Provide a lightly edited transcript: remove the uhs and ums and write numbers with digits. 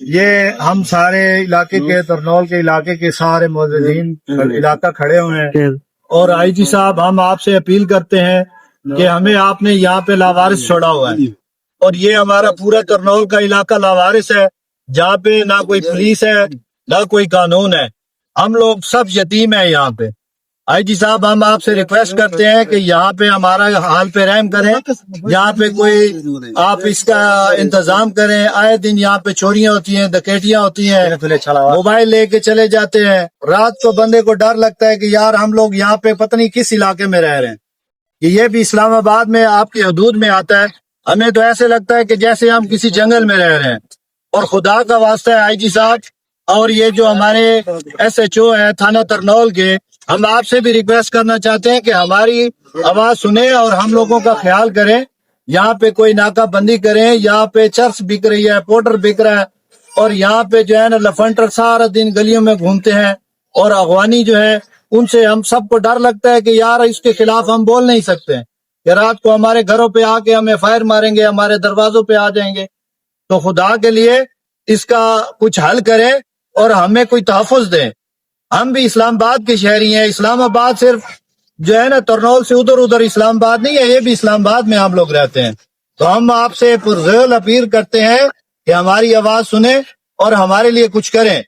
یہ ہم سارے علاقے کے ترنول کے علاقے کے سارے موجودین علاقہ کھڑے ہوئے ہیں، اور آئی جی صاحب ہم آپ سے اپیل کرتے ہیں کہ ہمیں آپ نے یہاں پہ لاوارث چھوڑا ہوا ہے، اور یہ ہمارا پورا ترنول کا علاقہ لاوارث ہے، جہاں پہ نہ کوئی پولیس ہے نہ کوئی قانون ہے، ہم لوگ سب یتیم ہیں یہاں پہ۔ آئی جی صاحب ہم آپ سے ریکویسٹ کرتے ہیں کہ یہاں پہ ہمارا حال پہ رحم کریں، یہاں پہ کوئی آپ اس کا انتظام کریں۔ آئے دن یہاں پہ چوریاں ہوتی ہیں، ڈکیتیاں ہوتی ہیں، موبائل لے کے چلے جاتے ہیں، رات کو بندے کو ڈر لگتا ہے کہ یار ہم لوگ یہاں پہ پتہ نہیں کس علاقے میں رہ رہے ہیں، کہ یہ بھی اسلام آباد میں آپ کی حدود میں آتا ہے۔ ہمیں تو ایسے لگتا ہے کہ جیسے ہم کسی جنگل میں رہ رہے ہیں، اور خدا کا واسطہ ہے آئی جی صاحب اور یہ جو ہمارے ایس ایچ او ہیں تھانہ ترنول کے، ہم آپ سے بھی ریکویسٹ کرنا چاہتے ہیں کہ ہماری آواز سنیں اور ہم لوگوں کا خیال کریں، یہاں پہ کوئی ناکہ بندی کریں۔ یہاں پہ چرس بک رہی ہے، پاؤڈر بک رہا ہے، اور یہاں پہ جو ہے نا لفنٹر سارا دن گلیوں میں گھومتے ہیں، اور اغوانی جو ہے ان سے ہم سب کو ڈر لگتا ہے کہ یار اس کے خلاف ہم بول نہیں سکتے کہ رات کو ہمارے گھروں پہ آ کے ہمیں فائر ماریں گے، ہمارے دروازوں پہ آ جائیں گے۔ تو خدا کے لیے اس کا کچھ حل کریں اور ہمیں کوئی تحفظ دیں۔ ہم بھی اسلام آباد کے شہری ہیں، اسلام آباد صرف جو ہے نا ترنول سے ادھر اسلام آباد نہیں ہے، یہ بھی اسلام آباد میں ہم لوگ رہتے ہیں۔ تو ہم آپ سے پرذیل اپیل کرتے ہیں کہ ہماری آواز سنیں اور ہمارے لیے کچھ کریں۔